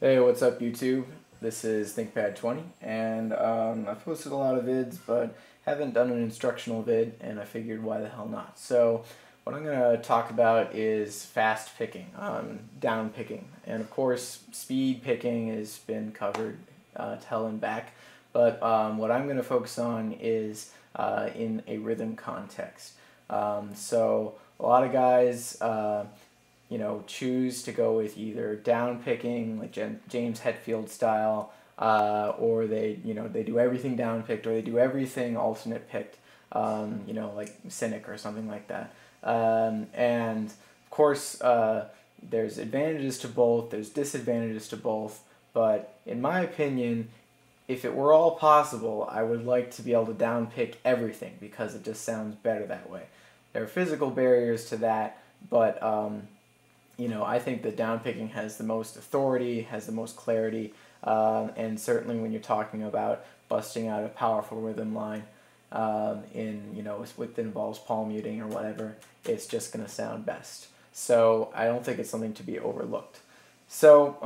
Hey, what's up YouTube? This is ThinkPad20 and I've posted a lot of vids but haven't done an instructional vid and I figured why the hell not. So what I'm going to talk about is fast picking, down picking, and of course speed picking has been covered to hell and back, but what I'm going to focus on is in a rhythm context. So a lot of guys choose to go with either down picking, like James Hetfield style, or they do everything down picked, or they do everything alternate picked, like Cynic or something like that. And of course, there's advantages to both, there's disadvantages to both, but in my opinion, if it were all possible, I would like to be able to down pick everything because it just sounds better that way. There are physical barriers to that, but I think that downpicking has the most authority, has the most clarity, and certainly when you're talking about busting out a powerful rhythm line that involves palm muting or whatever, it's just going to sound best. So I don't think it's something to be overlooked. So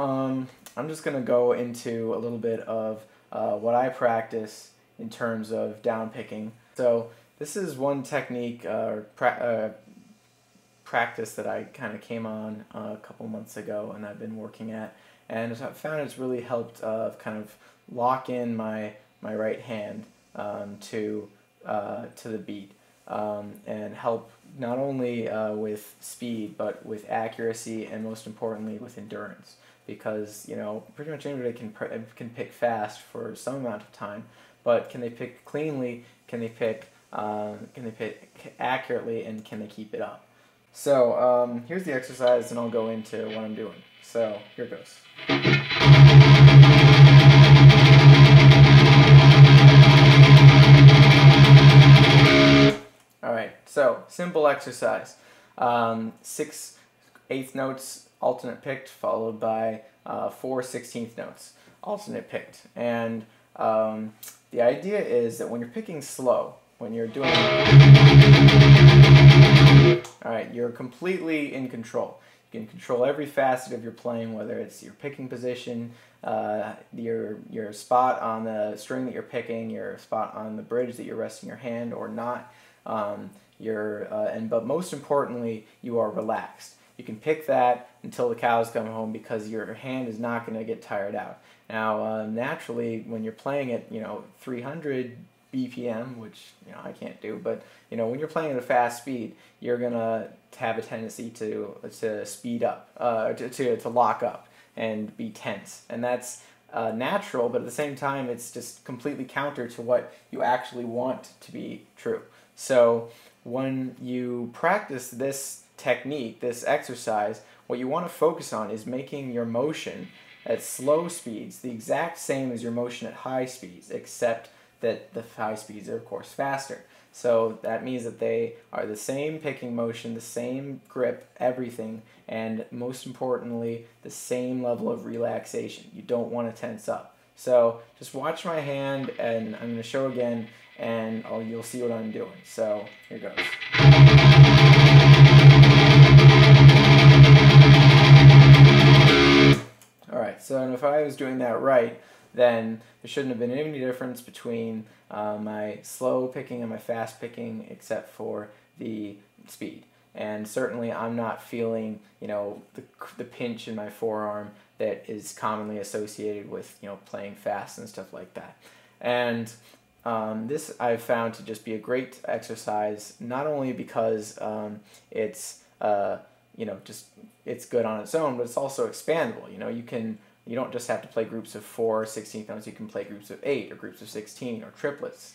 I'm just going to go into a little bit of what I practice in terms of downpicking. So this is one technique practice that I kind of came on a couple months ago and I've been working at, and I found it's really helped kind of lock in my right hand to the beat, and help not only with speed but with accuracy and most importantly with endurance, because pretty much anybody can pick fast for some amount of time, but can they pick cleanly, can they pick accurately, and can they keep it up? So here's the exercise and I'll go into what I'm doing. So here it goes. Alright, so simple exercise. 6/8 notes alternate picked, followed by 4/16 notes alternate picked. And the idea is that when you're picking slow, when you're doing... Alright, you're completely in control. You can control every facet of your playing, whether it's your picking position, your spot on the string that you're picking, your spot on the bridge that you're resting your hand or not, but most importantly, you are relaxed. You can pick that until the cows come home because your hand is not going to get tired out. Now, naturally, when you're playing at 300 BPM, which I can't do, but when you're playing at a fast speed, you're gonna have a tendency to speed up, to lock up and be tense, and that's natural. But at the same time, it's just completely counter to what you actually want to be true. So when you practice this technique, this exercise, what you want to focus on is making your motion at slow speeds the exact same as your motion at high speeds, except that the high speeds are of course faster. So that means that they are the same picking motion, the same grip, everything, and most importantly, the same level of relaxation. You don't want to tense up. So just watch my hand, and I'm going to show again, and you'll see what I'm doing. So here goes. Alright, so if I was doing that right, then there shouldn't have been any difference between my slow picking and my fast picking except for the speed. And certainly I'm not feeling, the pinch in my forearm that is commonly associated with, playing fast and stuff like that. And this I've found to just be a great exercise, not only because it's it's good on its own, but it's also expandable. You don't just have to play groups of 4/16 notes, you can play groups of 8 or groups of 16 or triplets.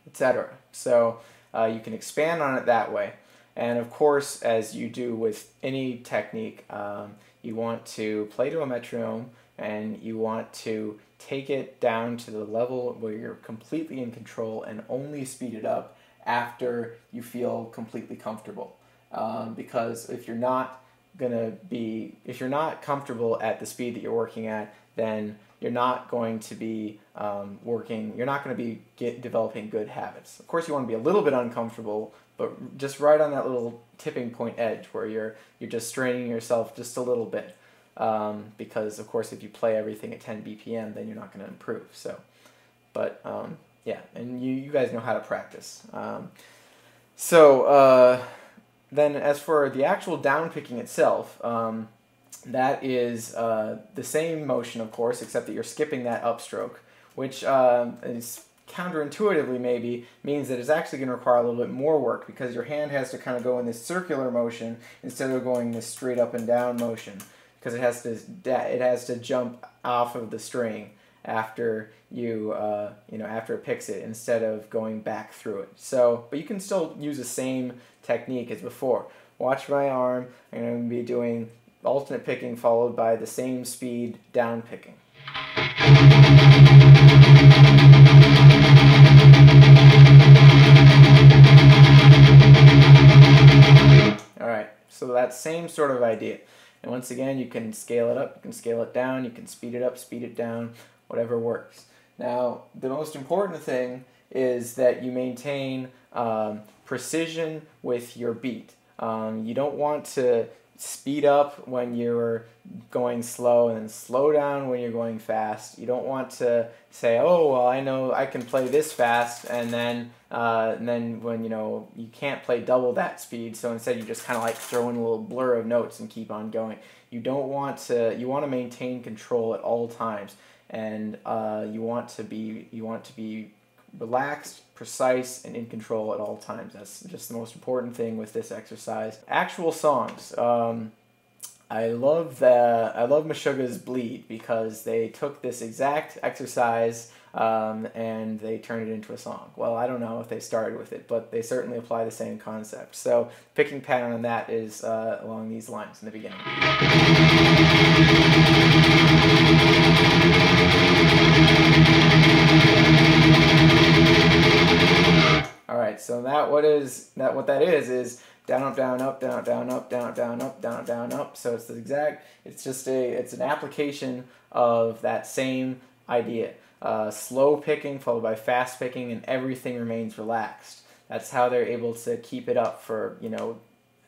Etc. So you can expand on it that way. And of course, as you do with any technique, you want to play to a metronome, and you want to take it down to the level where you're completely in control and only speed it up after you feel completely comfortable. Because if you're not comfortable at the speed that you're working at, then you're not going to be you're not going to be developing good habits. Of course, you want to be a little bit uncomfortable, but just right on that little tipping point edge where you're just straining yourself just a little bit. Because of course, if you play everything at 10 BPM, then you're not going to improve. So, but yeah, and you guys know how to practice. Then as for the actual downpicking itself, that is the same motion, of course, except that you're skipping that upstroke, which is counterintuitively maybe means that it's actually going to require a little bit more work because your hand has to kind of go in this circular motion instead of going this straight up and down motion, because it has to jump off of the string after after it picks it instead of going back through it. So, but you can still use the same technique as before. Watch my arm. I'm going to be doing alternate picking followed by the same speed down picking. Alright, so that same sort of idea. And once again, you can scale it up, you can scale it down, you can speed it up, speed it down, whatever works. Now, the most important thing is that you maintain precision with your beat. You don't want to speed up when you're going slow and then slow down when you're going fast. You don't want to say, oh, well, I know I can play this fast, and then when you can't play double that speed, so instead you just kind of like throw in a little blur of notes and keep on going. You don't want to. You want to maintain control at all times, and you want to be relaxed, precise, and in control at all times. That's just the most important thing with this exercise. Actual songs. I love Meshuggah's Bleed because they took this exact exercise and they turned it into a song. Well, I don't know if they started with it, but they certainly apply the same concept. So picking pattern on that is along these lines in the beginning. Alright, so what that is down, up, down, up, down, down, up, down, down, up, down, down, up. So it's an application of that same idea. Slow picking followed by fast picking, and everything remains relaxed. That's how they're able to keep it up for,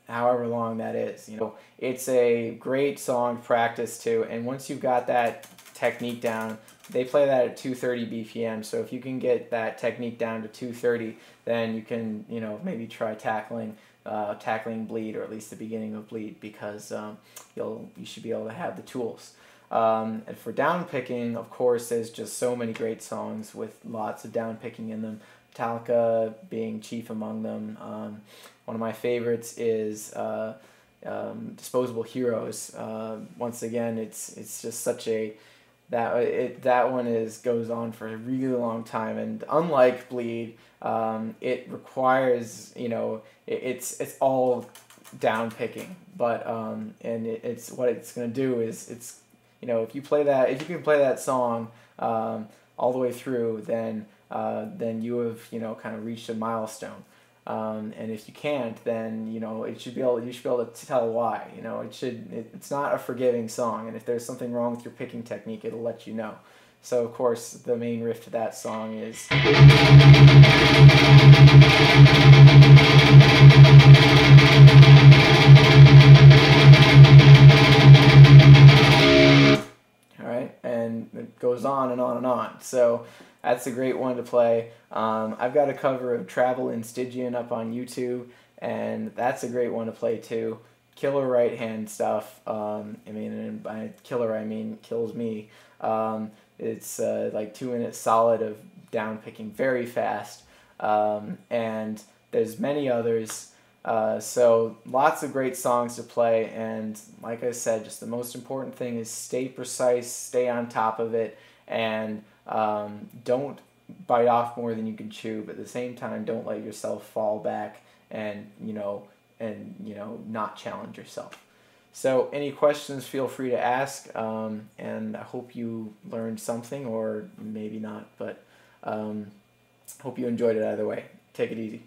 however long that is. It's a great song to practice to, and once you've got that technique down, they play that at 230 BPM, so if you can get that technique down to 230, then you can, maybe try tackling Bleed, or at least the beginning of Bleed, because you should be able to have the tools. And for down picking, of course, there's just so many great songs with lots of down picking in them, Metallica being chief among them. One of my favorites is Disposable Heroes. Once again, it's just such a that one goes on for a really long time, and unlike Bleed, it requires it's all down picking, but it's what it's going to do is if you can play that song all the way through, then you have kind of reached a milestone. And if you can't, then you should be able to tell why. It's not a forgiving song, and if there's something wrong with your picking technique, it'll let you know. So of course, the main riff to that song is. Alright, and it goes on and on and on. So that's a great one to play. I've got a cover of Travel in Stygian up on YouTube, and that's a great one to play too. Killer right hand stuff. And by killer I mean kills me. It's like 2 minutes solid of down picking very fast, and there's many others. So lots of great songs to play, and like I said, just the most important thing is stay precise, stay on top of it, and don't bite off more than you can chew, but at the same time, don't let yourself fall back and not challenge yourself. So any questions, feel free to ask, and I hope you learned something, or maybe not, but hope you enjoyed it either way. Take it easy.